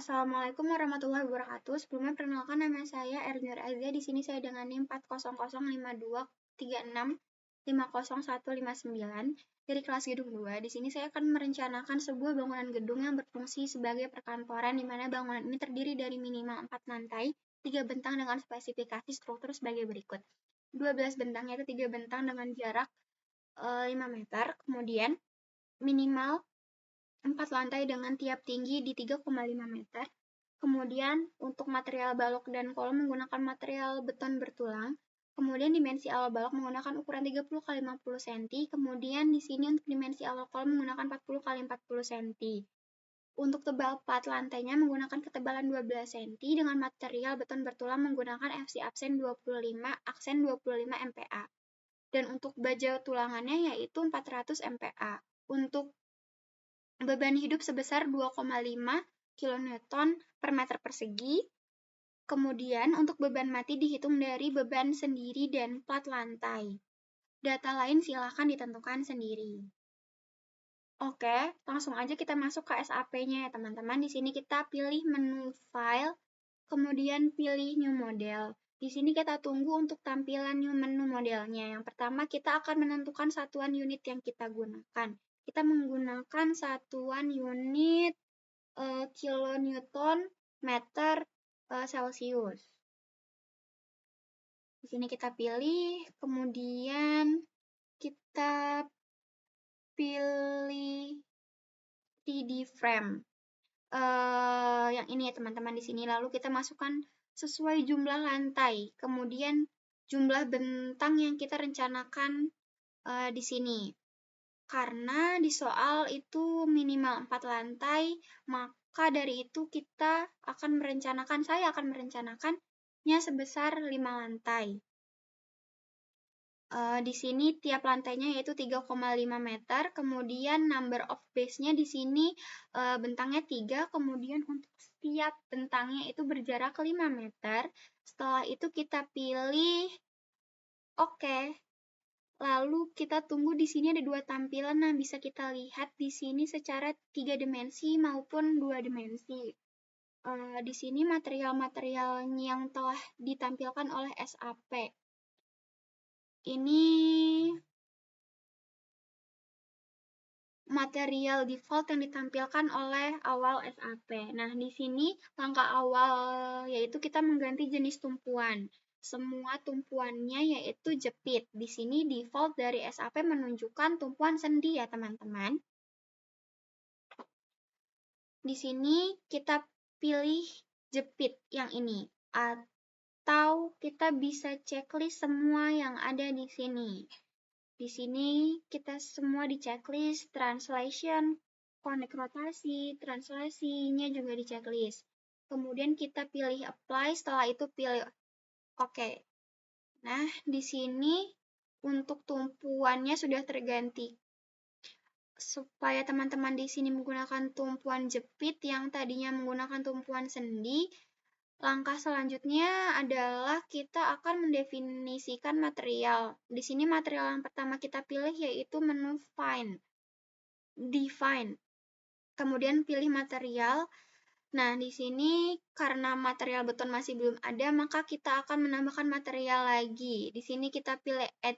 Assalamualaikum warahmatullahi wabarakatuh. Sebelumnya perkenalkan nama saya Ernur Azia. Di sini saya dengan NIM 4005236505159 dari kelas gedung 2. Di sini saya akan merencanakan sebuah bangunan gedung yang berfungsi sebagai perkantoran di mana bangunan ini terdiri dari minimal 4 lantai, 3 bentang dengan spesifikasi struktur sebagai berikut. 12 bentang yaitu 3 bentang dengan jarak 5 meter, kemudian minimal 4 lantai dengan tiap tinggi di 3,5 meter. Kemudian untuk material balok dan kolom menggunakan material beton bertulang. Kemudian dimensi awal balok menggunakan ukuran 30 x 50 cm. Kemudian di sini untuk dimensi awal kolom menggunakan 40 x 40 cm. Untuk tebal plat lantainya menggunakan ketebalan 12 cm dengan material beton bertulang menggunakan FC aksen 25 MPa. Dan untuk baja tulangannya yaitu 400 MPa. Untuk beban hidup sebesar 2,5 kN per meter persegi. Kemudian untuk beban mati dihitung dari beban sendiri dan plat lantai. Data lain silakan ditentukan sendiri. Oke, langsung aja kita masuk ke SAP-nya ya teman-teman. Di sini kita pilih menu file, kemudian pilih new model. Di sini kita tunggu untuk tampilan new menu modelnya. Yang pertama kita akan menentukan satuan unit yang kita gunakan. Kita menggunakan satuan unit kilonewton meter Celsius. Di sini kita pilih, kemudian kita pilih 3D frame. Yang ini ya teman-teman di sini. Lalu kita masukkan sesuai jumlah lantai, kemudian jumlah bentang yang kita rencanakan di sini. Karena di soal itu minimal 4 lantai, maka dari itu saya akan merencanakannya sebesar 5 lantai. Di sini tiap lantainya yaitu 3,5 meter, kemudian number of base-nya di sini bentangnya 3, kemudian untuk setiap bentangnya itu berjarak 5 meter. Setelah itu kita pilih oke. Lalu kita tunggu di sini ada 2 tampilan. Nah, bisa kita lihat di sini secara 3 dimensi maupun 2 dimensi. Di sini material-material yang telah ditampilkan oleh SAP. Ini material default yang ditampilkan oleh awal SAP. Nah, di sini langkah awal yaitu kita mengganti jenis tumpuan. Semua tumpuannya yaitu jepit. Di sini default dari SAP menunjukkan tumpuan sendi ya, teman-teman. Di sini kita pilih jepit yang ini. Atau kita bisa checklist semua yang ada di sini. Di sini kita semua di checklist, translation, connect rotasi, translasinya juga di checklist. Kemudian kita pilih apply, setelah itu pilih oke. Nah, di sini untuk tumpuannya sudah terganti. Supaya teman-teman di sini menggunakan tumpuan jepit yang tadinya menggunakan tumpuan sendi, langkah selanjutnya adalah kita akan mendefinisikan material. Di sini material yang pertama kita pilih yaitu menu define. Kemudian pilih material. Nah, di sini karena material beton masih belum ada, maka kita akan menambahkan material lagi. Di sini kita pilih add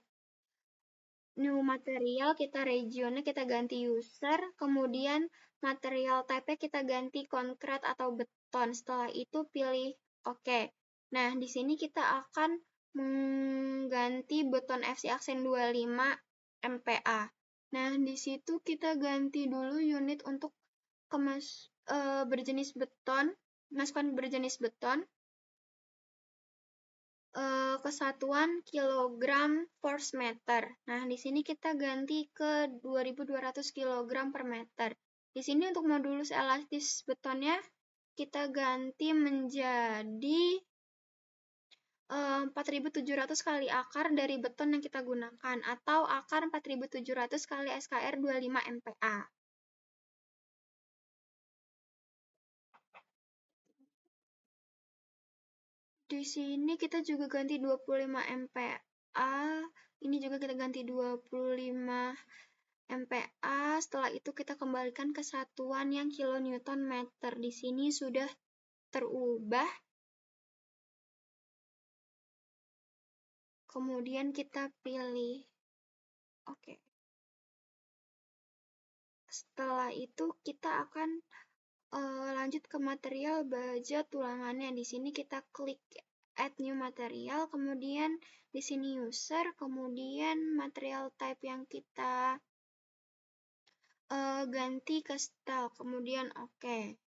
new material, kita regionnya kita ganti user, kemudian material type-nya kita ganti konkret atau beton. Setelah itu pilih oke. Nah, di sini kita akan mengganti beton FC aksen 25 MPa. Nah, di situ kita ganti dulu unit untuk berjenis beton, masukkan berjenis beton, kesatuan kilogram force meter. Nah, di sini kita ganti ke 2200 kg per meter. Di sini untuk modulus elastis betonnya kita ganti menjadi 4700 kali akar dari beton yang kita gunakan atau akar 4700 kali SKR 25 MPa. Di sini kita juga ganti 25 MPa. Ini juga kita ganti 25 MPa, setelah itu kita kembalikan ke satuan yang kilonewton meter. Di sini sudah terubah. Kemudian kita pilih. Oke. Setelah itu kita akan lanjut ke material baja tulangannya. Di sini kita klik add new material, kemudian di sini user, kemudian material type yang kita ganti ke style, kemudian oke.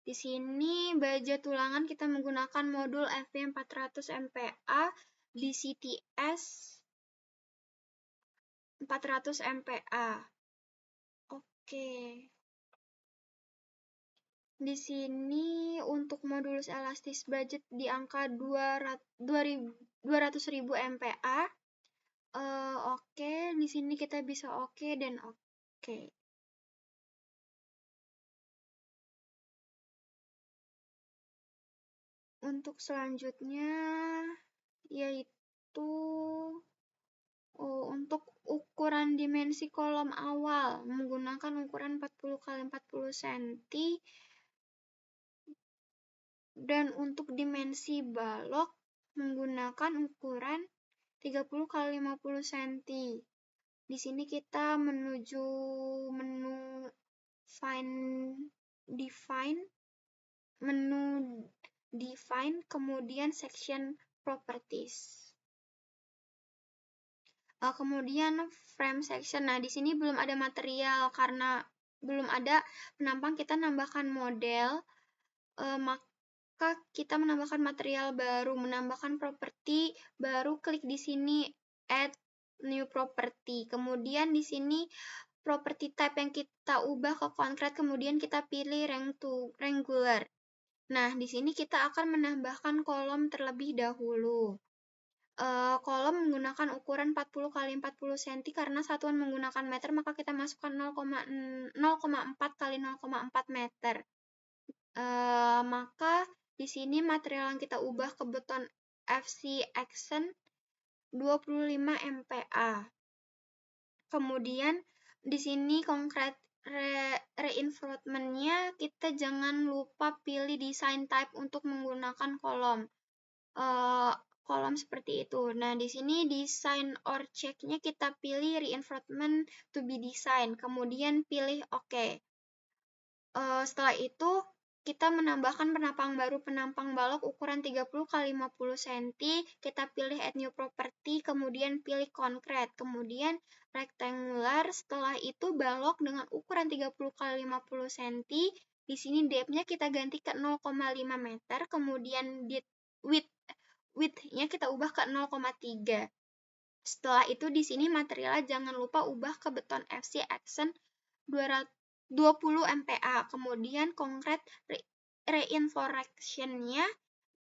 Di sini baja tulangan kita menggunakan modul FV400 MPa BCTS 400 MPa. Oke. Di sini untuk modulus elastis budget di angka 200.000 MPa. Oke, di sini kita bisa oke dan oke. Untuk selanjutnya yaitu untuk ukuran dimensi kolom awal menggunakan ukuran 40 x 40 cm dan untuk dimensi balok menggunakan ukuran 30 x 50 cm. Di sini kita menuju menu define, kemudian section properties. Kemudian frame section. Nah, di sini belum ada material karena belum ada penampang, kita nambahkan model. Maka kita menambahkan material baru, menambahkan properti, baru klik di sini add new property. Kemudian di sini property type yang kita ubah ke concrete, kemudian kita pilih rectangular. Nah, di sini kita akan menambahkan kolom terlebih dahulu. Kolom menggunakan ukuran 40 x 40 cm karena satuan menggunakan meter, maka kita masukkan 0,4 x 0,4 meter. Maka di sini material yang kita ubah ke beton FC Accent 25 MPa. Kemudian di sini concrete reinforcement-nya kita jangan lupa pilih design type untuk menggunakan kolom. Kolom seperti itu. Nah, di sini design or check-nya kita pilih reinforcement to be design, kemudian pilih oke. Setelah itu kita menambahkan penampang baru, penampang balok ukuran 30 x 50 cm, kita pilih add new property, kemudian pilih concrete, kemudian rectangular. Setelah itu balok dengan ukuran 30 x 50 cm, di sini depth-nya kita ganti ke 0,5 meter, kemudian width-nya kita ubah ke 0,3. Setelah itu di sini materialnya jangan lupa ubah ke beton FC Accent 20 MPa. Kemudian concrete reinforcation-nya,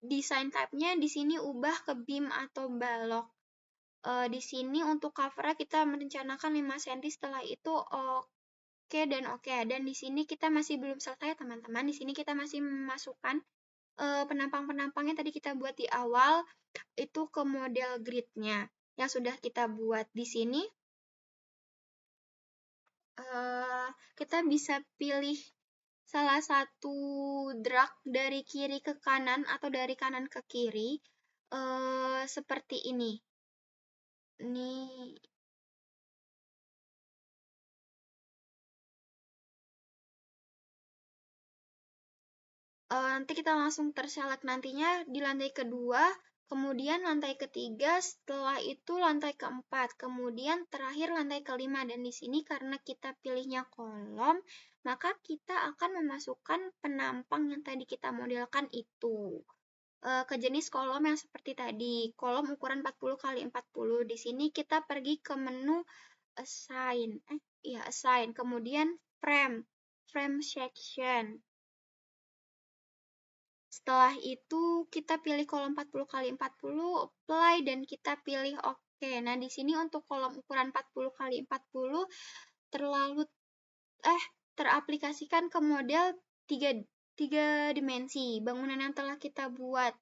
design type-nya di sini ubah ke beam atau balok. Di sini untuk cover-nya kita merencanakan 5 cm, setelah itu oke dan oke. Dan di sini kita masih belum selesai, teman-teman. Di sini kita masih memasukkan penampang-penampangnya tadi kita buat di awal itu ke model grid-nya yang sudah kita buat. Di sini kita bisa pilih salah satu drag dari kiri ke kanan atau dari kanan ke kiri seperti ini. Nanti kita langsung terselect nantinya di lantai kedua, kemudian lantai ketiga, setelah itu lantai keempat, kemudian terakhir lantai kelima. Dan di sini karena kita pilihnya kolom, maka kita akan memasukkan penampang yang tadi kita modelkan itu ke jenis kolom yang seperti tadi, kolom ukuran 40 x 40. Di sini kita pergi ke menu assign, kemudian frame section. Setelah itu kita pilih kolom 40 x 40, apply, dan kita pilih oke. Nah, di sini untuk kolom ukuran 40 x 40 teraplikasikan ke model 3 dimensi bangunan yang telah kita buat.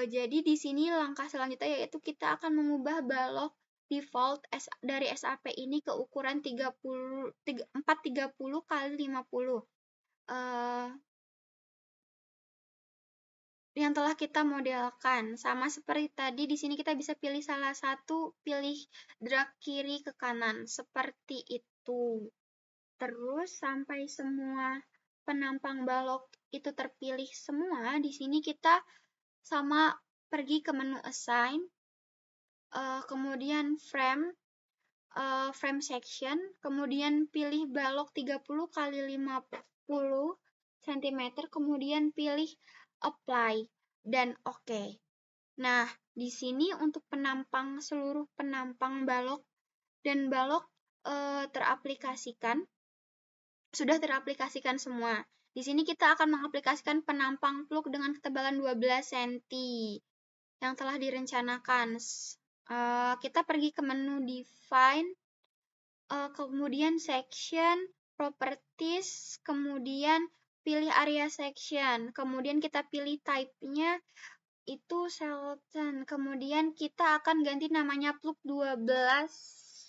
Jadi di sini langkah selanjutnya yaitu kita akan mengubah balok default dari SAP ini ke ukuran 430 kali 50. Yang telah kita modelkan. Sama seperti tadi, di sini kita bisa pilih salah satu, pilih drag kiri ke kanan, seperti itu. Terus sampai semua penampang balok itu terpilih semua, di sini kita sama pergi ke menu assign, kemudian frame section, kemudian pilih balok 30 kali 50 cm, kemudian pilih apply dan oke. Nah, di sini untuk seluruh penampang balok dan balok sudah teraplikasikan semua. Di sini kita akan mengaplikasikan penampang plug dengan ketebalan 12 cm yang telah direncanakan. Kita pergi ke menu define, kemudian section, properties, kemudian pilih area section, kemudian kita pilih type-nya itu Shelton, kemudian kita akan ganti namanya plug 12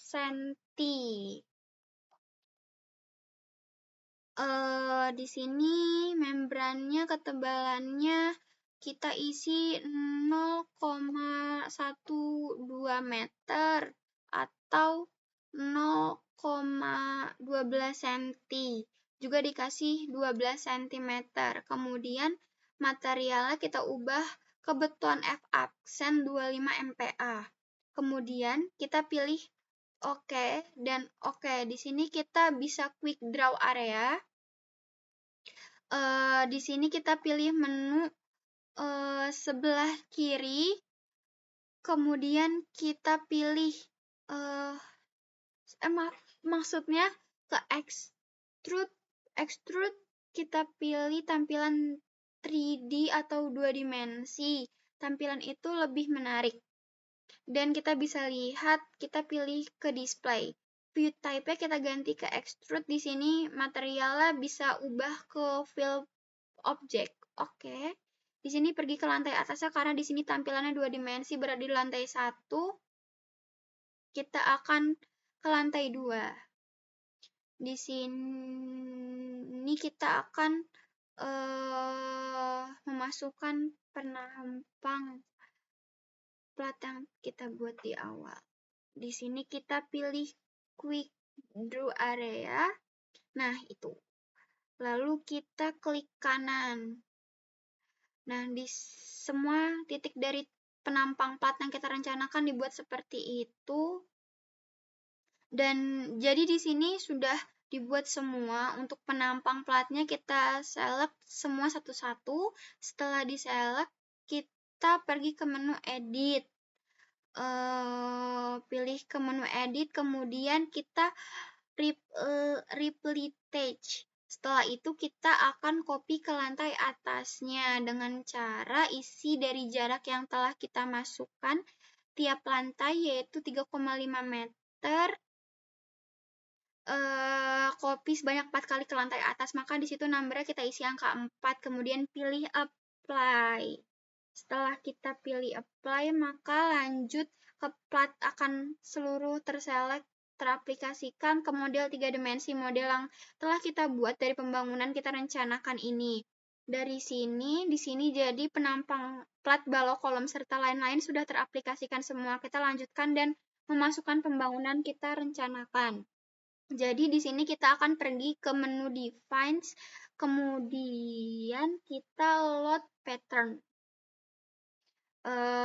cm. Di sini membrannya ketebalannya kita isi 0,12 meter atau 0,12 cm. Juga dikasih 12 cm. Kemudian materialnya kita ubah ke beton F aksen 25 MPa. Kemudian kita pilih oke dan oke. Di sini kita bisa quick draw area. Di sini kita pilih menu sebelah kiri, kemudian kita pilih maksudnya ke extrude kita pilih tampilan 3D atau 2 dimensi. Tampilan itu lebih menarik. Dan kita bisa lihat, kita pilih ke display. View type-nya kita ganti ke extrude. Di sini materialnya bisa ubah ke fill object. Oke. Di sini pergi ke lantai atasnya karena di sini tampilannya 2 dimensi, berada di lantai 1. Kita akan ke lantai 2. Di sini kita akan memasukkan penampang plat yang kita buat di awal. Di sini kita pilih quick draw area. Nah, itu. Lalu kita klik kanan. Nah, di semua titik dari penampang plat yang kita rencanakan dibuat seperti itu. Dan jadi di sini sudah dibuat semua. Untuk penampang platnya kita select semua satu-satu. Setelah di-select, kita pergi ke menu edit. Pilih ke menu edit, kemudian kita replicate. Setelah itu kita akan copy ke lantai atasnya dengan cara isi dari jarak yang telah kita masukkan tiap lantai, yaitu 3,5 meter. Copy sebanyak 4 kali ke lantai atas, maka di situ numbernya kita isi angka 4, kemudian pilih apply. Setelah kita pilih apply, maka lanjut ke plat akan seluruh teraplikasikan ke model 3 dimensi, model yang telah kita buat dari pembangunan kita rencanakan ini. Dari sini, di sini jadi penampang plat balok kolom serta lain-lain sudah teraplikasikan semua. Kita lanjutkan dan memasukkan pembangunan kita rencanakan. Jadi di sini kita akan pergi ke menu defines, kemudian kita load pattern.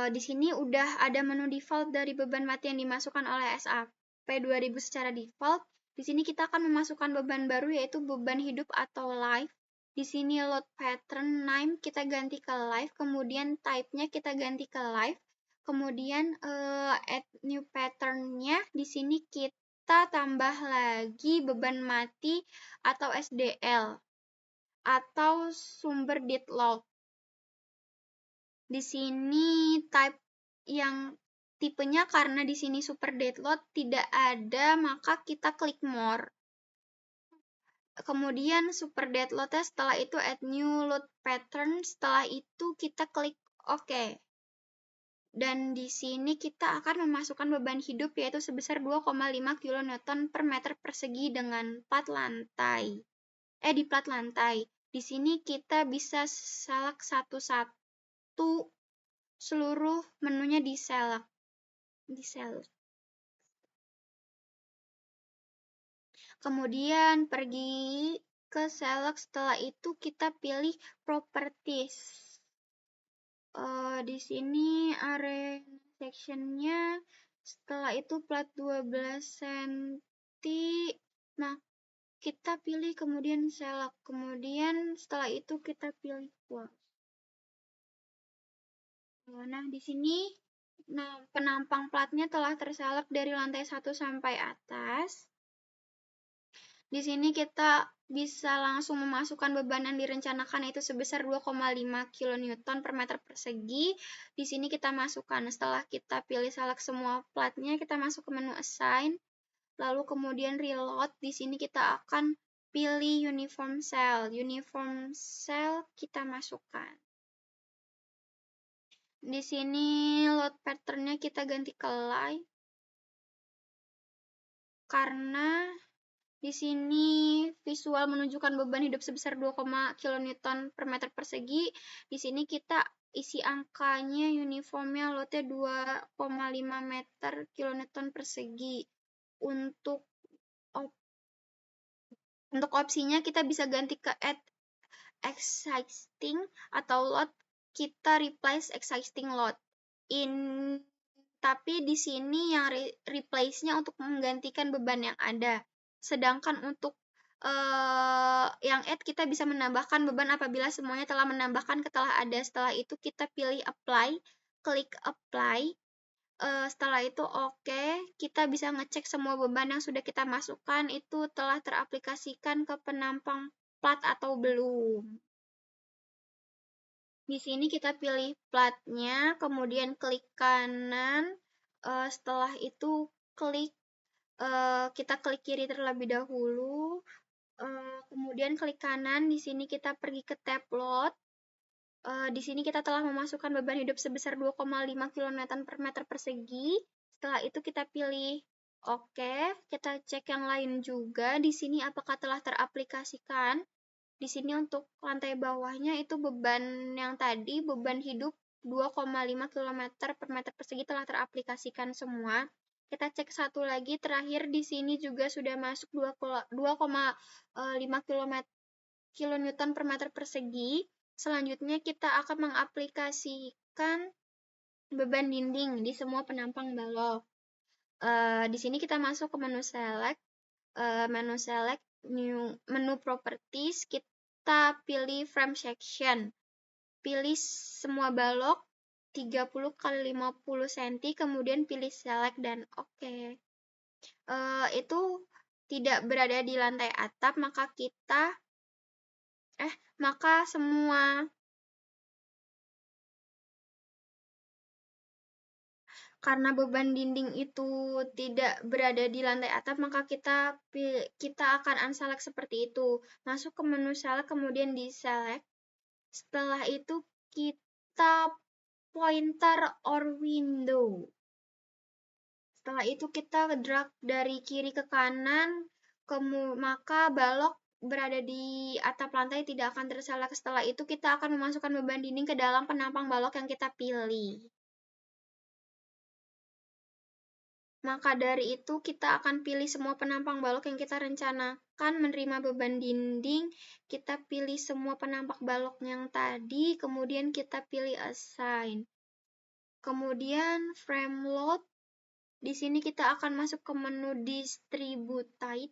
Di sini udah ada menu default dari beban mati yang dimasukkan oleh SAP 2000 secara default. Di sini kita akan memasukkan beban baru, yaitu beban hidup atau live. Di sini load pattern name kita ganti ke live, kemudian type-nya kita ganti ke live. Kemudian add new pattern-nya di sini kita tambah lagi beban mati atau SDL atau sumber dead load. Di sini type yang tipenya karena di sini super dead load tidak ada, maka kita klik more. Kemudian super dead load setelah itu add new load pattern, setelah itu kita klik OK. Dan di sini kita akan memasukkan beban hidup yaitu sebesar 2,5 kN per meter persegi dengan plat lantai. Di plat lantai. Di sini kita bisa select satu-satu seluruh menunya di select. Kemudian pergi ke select, setelah itu kita pilih properties. Di sini area sectionnya, setelah itu plat 12 cm. Nah, kita pilih kemudian select. Kemudian setelah itu kita pilih close. Nah, di sini penampang platnya telah terselect dari lantai 1 sampai atas. Di sini kita bisa langsung memasukkan beban yang direncanakan yaitu sebesar 2,5 kN per meter persegi. Di sini kita masukkan, setelah kita pilih select semua platnya, kita masuk ke menu assign, lalu kemudian reload. Di sini kita akan pilih uniform cell. Uniform cell kita masukkan. Di sini load pattern-nya kita ganti ke line, karena di sini visual menunjukkan beban hidup sebesar 2, kN per meter persegi. Di sini kita isi angkanya uniformnya loadnya 2,5 meter kN persegi. Untuk opsinya kita bisa ganti ke add existing atau load, kita replace existing load. Tapi di sini yang replace-nya untuk menggantikan beban yang ada. Sedangkan untuk yang add kita bisa menambahkan beban apabila semuanya telah menambahkan telah ada. Setelah itu kita pilih apply, klik apply. Setelah itu oke, kita bisa ngecek semua beban yang sudah kita masukkan itu telah teraplikasikan ke penampang plat atau belum. Di sini kita pilih platnya, kemudian klik kanan. Setelah itu kita klik kiri terlebih dahulu. Kemudian klik kanan. Di sini kita pergi ke tab load. Di sini kita telah memasukkan beban hidup sebesar 2,5 kN per meter persegi. Setelah itu kita pilih oke. Kita cek yang lain juga. Di sini apakah telah teraplikasikan. Di sini untuk lantai bawahnya itu beban yang tadi, beban hidup 2,5 km per meter persegi telah teraplikasikan semua. Kita cek satu lagi, terakhir di sini juga sudah masuk 2,5 kN per meter persegi. Selanjutnya kita akan mengaplikasikan beban dinding di semua penampang balok. Di sini kita masuk ke menu select, menu properties, kita pilih frame section, pilih semua balok 30 x 50 cm, kemudian pilih select dan oke. Itu tidak berada di lantai atap, maka semua karena beban dinding itu tidak berada di lantai atap, maka kita akan unselect seperti itu. Masuk ke menu select, kemudian di select. Setelah itu kita pointer or window. Setelah itu kita drag dari kiri ke kanan, maka balok berada di atap lantai tidak akan terselect. Setelah itu kita akan memasukkan beban dinding ke dalam penampang balok yang kita pilih. Maka dari itu kita akan pilih semua penampang balok yang kita rencanakan menerima beban dinding. Kita pilih semua penampang balok yang tadi, kemudian kita pilih assign. Kemudian frame load. Di sini kita akan masuk ke menu distributed.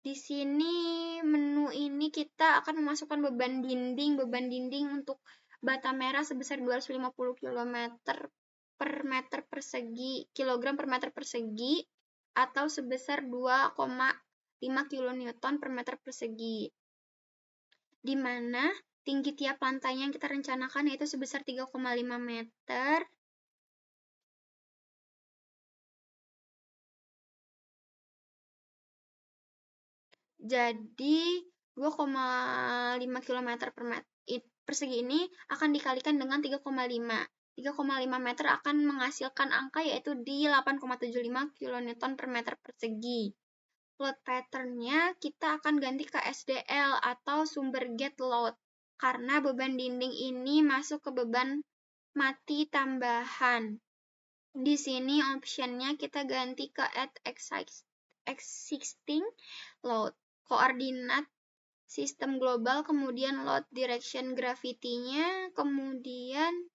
Di sini menu ini kita akan memasukkan beban dinding untuk bata merah sebesar 250 km per meter persegi, kilogram per meter persegi, atau sebesar 2,5 kN per meter persegi. Di mana tinggi tiap lantainya yang kita rencanakan yaitu sebesar 3,5 meter. Jadi 2,5 km per persegi ini akan dikalikan dengan 3,5. 3,5 meter akan menghasilkan angka yaitu di 8,75 kN per meter persegi. Load pattern-nya kita akan ganti ke SDL atau sumber gate load karena beban dinding ini masuk ke beban mati tambahan. Di sini option-nya kita ganti ke add existing load, koordinat sistem global, kemudian load direction gravity-nya, kemudian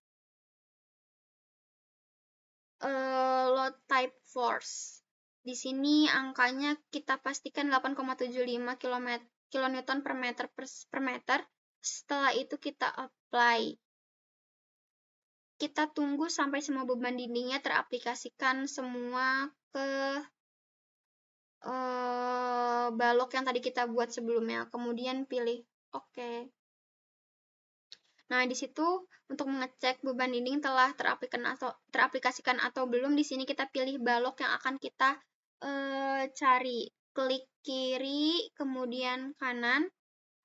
load type force. Di sini angkanya kita pastikan 8,75 kN per meter. Setelah itu kita apply. Kita tunggu sampai semua beban dindingnya teraplikasikan semua ke balok yang tadi kita buat sebelumnya. Kemudian pilih OK. Nah, di situ untuk mengecek beban dinding telah teraplikasikan atau belum, di sini kita pilih balok yang akan kita cari. Klik kiri, kemudian kanan.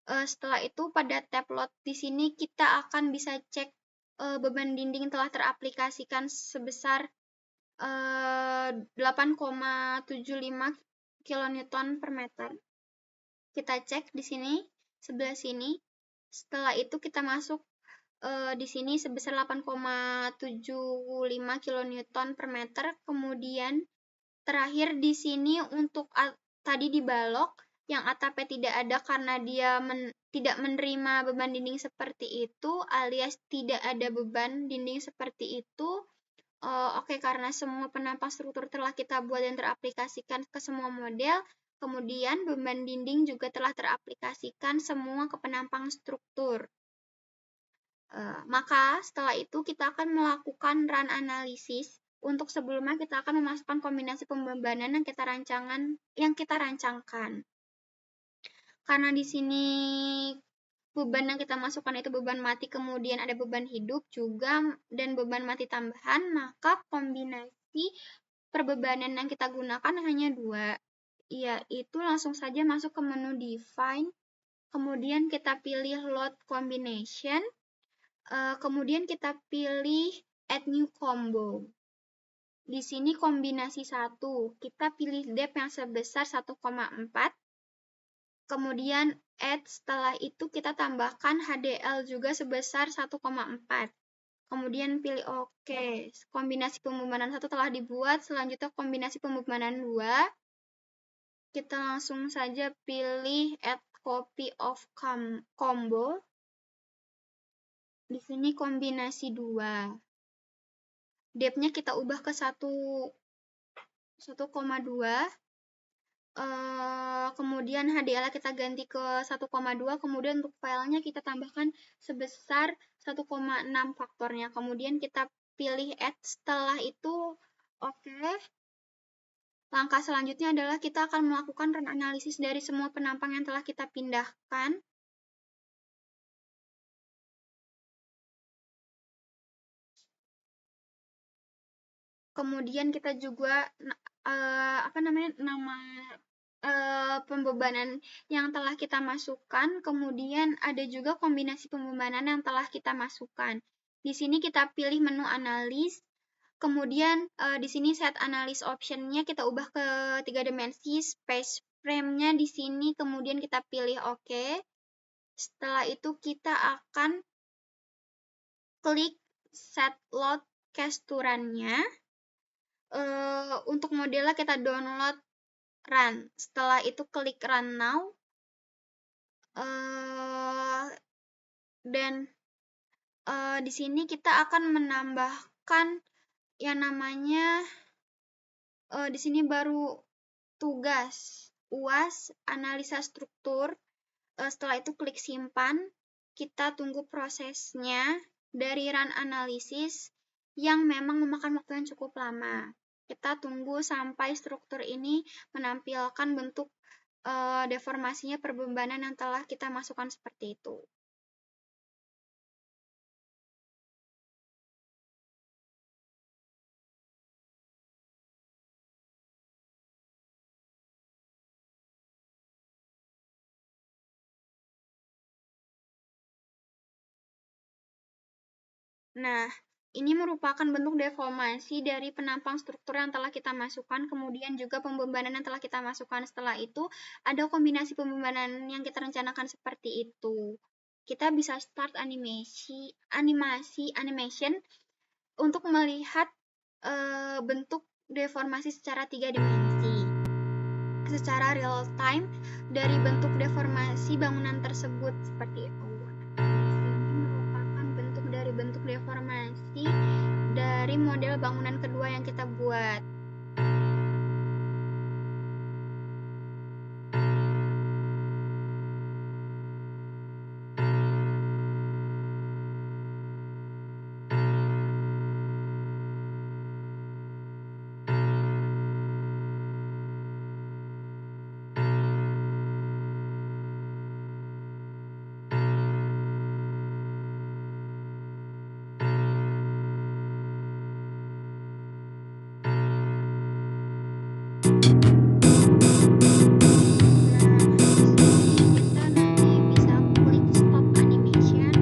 Setelah itu pada tab load di sini kita akan bisa cek beban dinding telah teraplikasikan sebesar 8,75 kN per meter. Kita cek di sini, sebelah sini. Setelah itu kita masuk di sini sebesar 8,75 kN per meter. Kemudian terakhir di sini untuk tadi di balok yang atapnya tidak ada karena dia tidak menerima beban dinding seperti itu, alias tidak ada beban dinding seperti itu. Oke, karena semua penampang struktur telah kita buat dan teraplikasikan ke semua model, kemudian beban dinding juga telah teraplikasikan semua ke penampang struktur. Maka setelah itu kita akan melakukan run analisis. Untuk sebelumnya kita akan memasukkan kombinasi pembebanan yang kita rancangkan. Karena di sini beban yang kita masukkan itu beban mati, kemudian ada beban hidup juga dan beban mati tambahan, maka kombinasi perbebanan yang kita gunakan hanya 2, yaitu langsung saja masuk ke menu define, kemudian kita pilih load combination, kemudian kita pilih add new combo. Di sini kombinasi 1, kita pilih depth yang sebesar 1,4, kemudian add, setelah itu kita tambahkan HDL juga sebesar 1,4. Kemudian pilih OK. Kombinasi pembebanan 1 telah dibuat, selanjutnya kombinasi pembebanan 2. Kita langsung saja pilih add copy of combo. Di sini kombinasi 2. Depth-nya kita ubah ke 1,2. Kemudian HDL kita ganti ke 1,2, kemudian untuk filenya kita tambahkan sebesar 1,6 faktornya. Kemudian kita pilih add, setelah itu OK. Langkah selanjutnya adalah kita akan melakukan run analisis dari semua penampang yang telah kita pindahkan. Kemudian kita juga nama pembebanan yang telah kita masukkan, kemudian ada juga kombinasi pembebanan yang telah kita masukkan. Di sini kita pilih menu analis, kemudian di sini set analis option-nya kita ubah ke 3 dimensi, space frame-nya di sini, kemudian kita pilih OK. Setelah itu kita akan klik set load casturannya. Untuk modelnya kita download run. Setelah itu klik run now. Dan di sini kita akan menambahkan yang namanya di sini baru tugas UAS analisa struktur. Setelah itu klik simpan. Kita tunggu prosesnya dari run analisis yang memang memakan waktu yang cukup lama. Kita tunggu sampai struktur ini menampilkan bentuk deformasinya perbebanan yang telah kita masukkan seperti itu. Nah, Ini merupakan bentuk deformasi dari penampang struktur yang telah kita masukkan, kemudian juga pembebanan yang telah kita masukkan. Setelah itu, ada kombinasi pembebanan yang kita rencanakan seperti itu. Kita bisa start animation untuk melihat bentuk deformasi secara 3 dimensi. Secara real time dari bentuk deformasi bangunan tersebut seperti itu. Ini merupakan bentuk dari bentuk deformasi dari model bangunan kedua yang kita buat. Kita nanti bisa klik stop animation.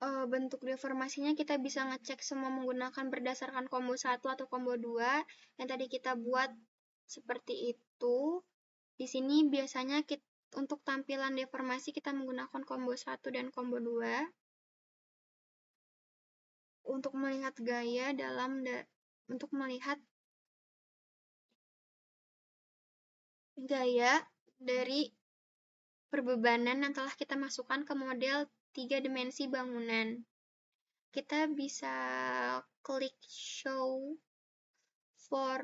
Bentuk deformasinya kita bisa ngecek semua menggunakan berdasarkan combo 1 atau combo 2 yang tadi kita buat seperti itu. Di sini biasanya untuk tampilan deformasi kita menggunakan combo 1 dan combo 2 untuk melihat gaya untuk melihat gaya dari perbebanan yang telah kita masukkan ke model 3 dimensi bangunan. Kita bisa klik show for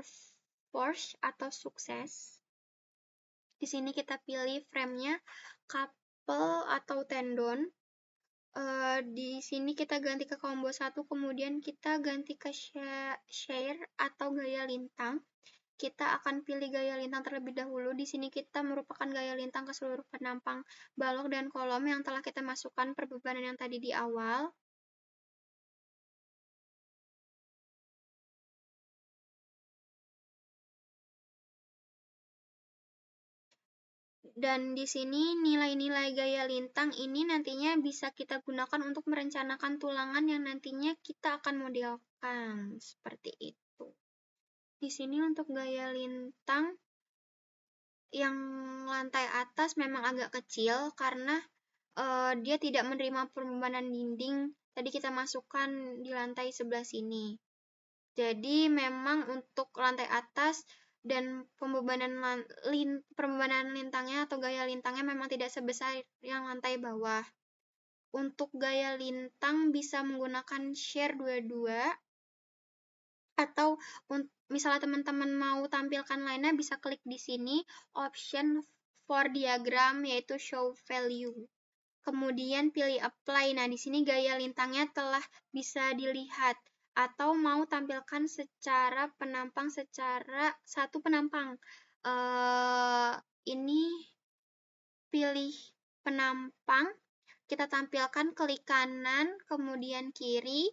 force atau sukses. Di sini kita pilih frame-nya couple atau tendon. Di sini kita ganti ke combo 1, kemudian kita ganti ke share atau gaya lintang. Kita akan pilih gaya lintang terlebih dahulu. Di sini kita merupakan gaya lintang ke seluruh penampang balok dan kolom yang telah kita masukkan perbebanan yang tadi di awal. Dan di sini nilai-nilai gaya lintang ini nantinya bisa kita gunakan untuk merencanakan tulangan yang nantinya kita akan modelkan. Seperti itu. Di sini untuk gaya lintang yang lantai atas memang agak kecil karena dia tidak menerima perbebanan dinding. Tadi kita masukkan di lantai sebelah sini. Jadi memang untuk lantai atas dan perbebanan lintangnya atau gaya lintangnya memang tidak sebesar yang lantai bawah. Untuk gaya lintang bisa menggunakan share 22 atau misalnya teman-teman mau tampilkan lainnya bisa klik di sini option for diagram yaitu show value. Kemudian pilih apply. Nah, di sini gaya lintangnya telah bisa dilihat atau mau tampilkan secara penampang secara satu penampang. Ini pilih penampang, kita tampilkan klik kanan, kemudian kiri.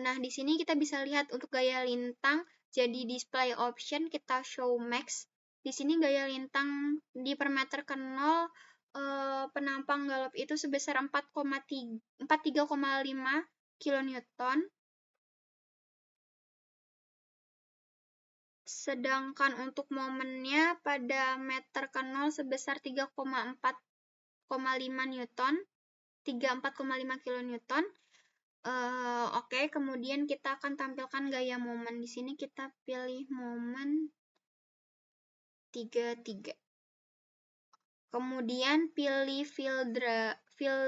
Nah, di sini kita bisa lihat untuk gaya lintang, jadi display option, kita show max. Di sini gaya lintang di per meter ke 0, penampang galop itu sebesar 43,5 kN. Sedangkan untuk momennya pada meter ke 0 sebesar 3,4,5 Newton, 34,5 kN. Oke, kemudian kita akan tampilkan gaya momen. Di sini kita pilih momen 33. Kemudian pilih fill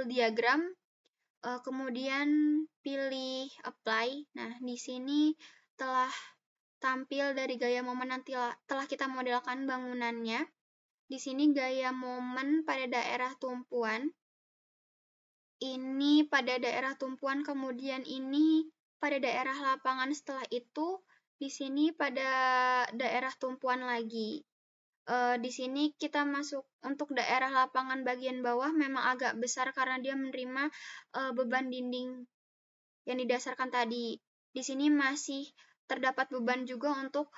diagram, kemudian pilih apply. Nah, di sini telah tampil dari gaya momen yang telah kita modelkan bangunannya. Di sini gaya momen pada daerah tumpuan. Ini pada daerah tumpuan, kemudian ini pada daerah lapangan. Setelah itu, di sini pada daerah tumpuan lagi. Di sini kita masuk untuk daerah lapangan bagian bawah memang agak besar karena dia menerima beban dinding yang didasarkan tadi. Di sini masih terdapat beban juga untuk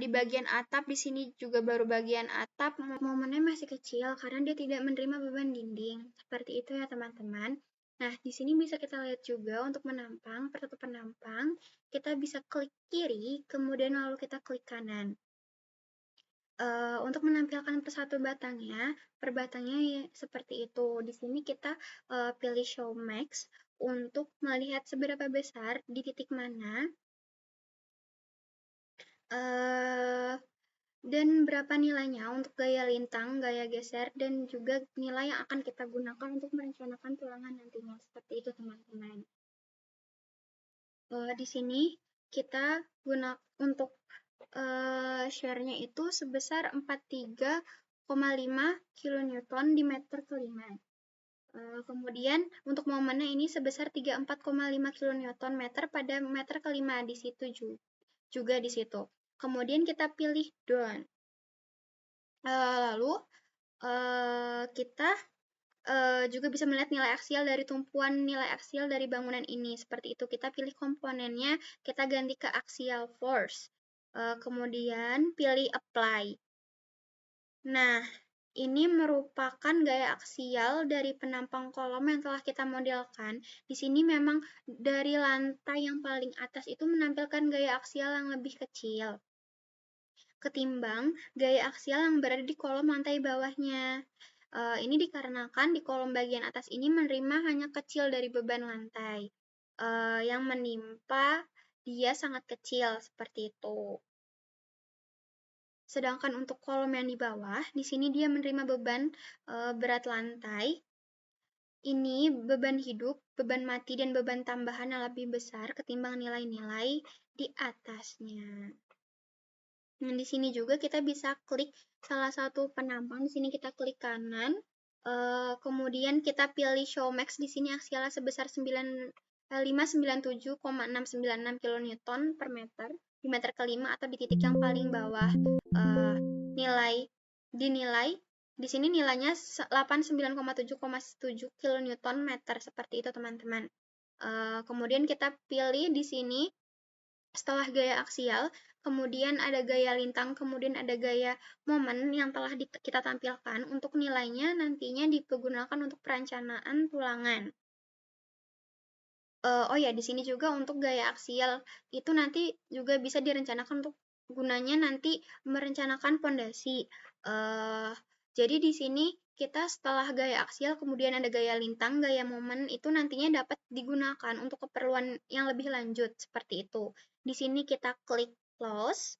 di bagian atap. Di sini juga baru bagian atap. Momennya masih kecil karena dia tidak menerima beban dinding. Seperti itu ya teman-teman. Nah, di sini bisa kita lihat juga untuk menampang, per satu penampang, kita bisa klik kiri, kemudian lalu kita klik kanan. Untuk menampilkan persatu batangnya, per batangnya ya, seperti itu. Di sini kita pilih Show Max untuk melihat seberapa besar di titik mana dan berapa nilainya untuk gaya lintang, gaya geser, dan juga nilai yang akan kita gunakan untuk merencanakan tulangan nantinya. Seperti itu teman-teman. Di sini kita gunakan untuk share-nya itu sebesar 43,5 kN di meter ke-5. Kemudian untuk momennya ini sebesar 34,5 kN pada meter ke-5 di situ juga di situ. Kemudian kita pilih down. Lalu kita juga bisa melihat nilai aksial dari tumpuan nilai aksial dari bangunan ini. Seperti itu, kita pilih komponennya, kita ganti ke axial force. Kemudian pilih apply. Nah, ini merupakan gaya aksial dari penampang kolom yang telah kita modelkan. Di sini memang dari lantai yang paling atas itu menampilkan gaya aksial yang lebih kecil ketimbang gaya aksial yang berada di kolom lantai bawahnya. Ini dikarenakan di kolom bagian atas ini menerima hanya kecil dari beban lantai. Yang menimpa dia sangat kecil, seperti itu. Sedangkan untuk kolom yang di bawah, di sini dia menerima beban berat lantai. Ini beban hidup, beban mati, dan beban tambahan yang lebih besar ketimbang nilai-nilai di atasnya. Nah, di sini juga kita bisa klik salah satu penampang. Di sini kita klik kanan. Kemudian kita pilih Show Max. Di sini aksialnya sebesar 597,696 kN per meter di meter ke-5 atau di titik yang paling bawah. Dinilai di sini nilainya 89,7,7 kN meter, seperti itu teman-teman. Kemudian kita pilih di sini setelah gaya aksial, kemudian ada gaya lintang, kemudian ada gaya momen yang telah kita tampilkan. Untuk nilainya nantinya dipergunakan untuk perencanaan tulangan. Oh ya, di sini juga untuk gaya aksial itu nanti juga bisa direncanakan untuk gunanya nanti merencanakan pondasi. Jadi di sini kita setelah gaya aksial kemudian ada gaya lintang, gaya momen itu nantinya dapat digunakan untuk keperluan yang lebih lanjut seperti itu. Di sini kita klik close.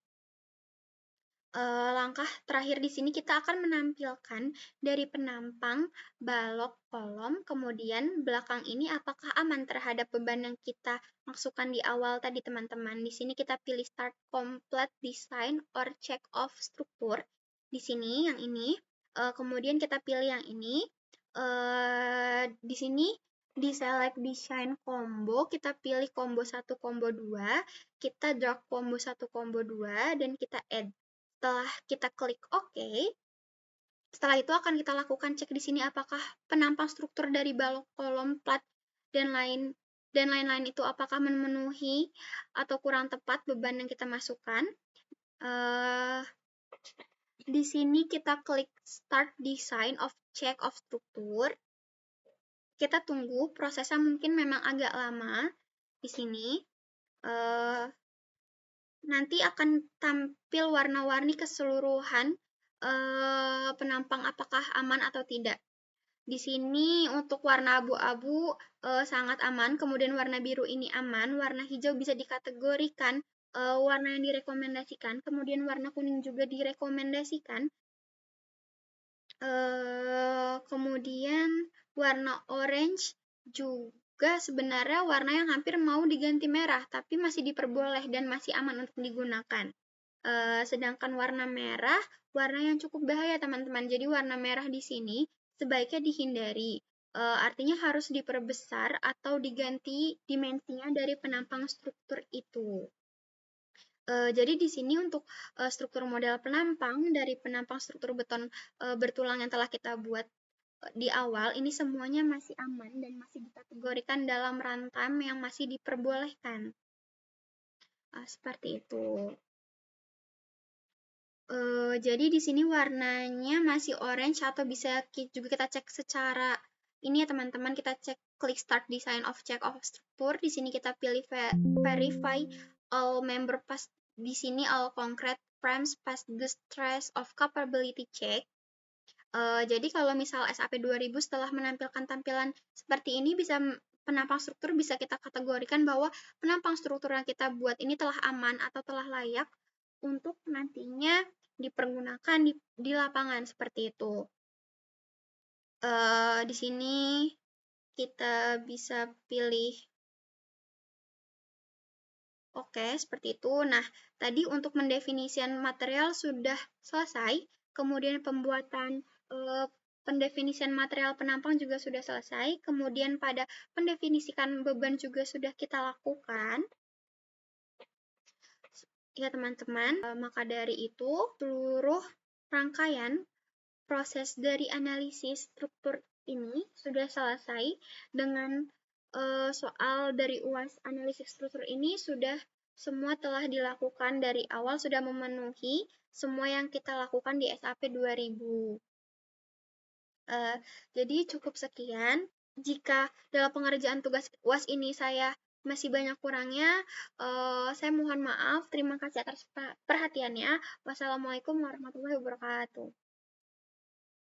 Langkah terakhir di sini kita akan menampilkan dari penampang balok kolom, kemudian belakang ini apakah aman terhadap beban yang kita masukkan di awal tadi teman-teman. Di sini kita pilih start complete design or check off struktur. Di sini yang ini, kemudian kita pilih yang ini. Di sini di select design combo, kita pilih combo 1, combo 2, kita drag combo 1, combo 2, dan kita add. Setelah kita klik OK, setelah itu akan kita lakukan cek di sini apakah penampang struktur dari balok, kolom, plat, dan lain-lain itu apakah memenuhi atau kurang tepat beban yang kita masukkan. Di sini kita klik Start Design of Check of Struktur. Kita tunggu, prosesnya mungkin memang agak lama di sini. Nanti akan tampil warna-warni keseluruhan penampang apakah aman atau tidak. Di sini untuk warna abu-abu sangat aman, kemudian warna biru ini aman, warna hijau bisa dikategorikan warna yang direkomendasikan, kemudian warna kuning juga direkomendasikan. Kemudian warna orange juga sebenarnya warna yang hampir mau diganti merah, tapi masih diperboleh dan masih aman untuk digunakan. Sedangkan warna merah, warna yang cukup bahaya teman-teman. Jadi warna merah di sini sebaiknya dihindari. Artinya harus diperbesar atau diganti dimensinya dari penampang struktur itu. Jadi di sini untuk struktur model penampang dari penampang struktur beton bertulang yang telah kita buat di awal, ini semuanya masih aman dan masih dikategorikan dalam runtime yang masih diperbolehkan. Seperti itu. Jadi di sini warnanya masih orange atau bisa juga kita cek secara ini ya teman-teman, kita cek klik start design of check of struktur. Di sini kita pilih verify all member pass, di sini all concrete frames pass the stress of capability check. Jadi kalau misal SAP 2000 setelah menampilkan tampilan seperti ini, bisa penampang struktur bisa kita kategorikan bahwa penampang struktur yang kita buat ini telah aman atau telah layak untuk nantinya dipergunakan di lapangan seperti itu. Di sini kita bisa pilih oke, seperti itu. Nah, tadi untuk mendefinisikan material sudah selesai, kemudian pembuatan pendefinisian material penampang juga sudah selesai, kemudian pada pendefinisikan beban juga sudah kita lakukan. Ya teman-teman, maka dari itu seluruh rangkaian proses dari analisis struktur ini sudah selesai dengan soal dari UAS analisis struktur ini sudah semua telah dilakukan dari awal, sudah memenuhi semua yang kita lakukan di SAP 2000. Jadi cukup sekian. Jika dalam pengerjaan tugas UAS ini saya masih banyak kurangnya, saya mohon maaf. Terima kasih atas perhatiannya. Wassalamualaikum warahmatullahi wabarakatuh.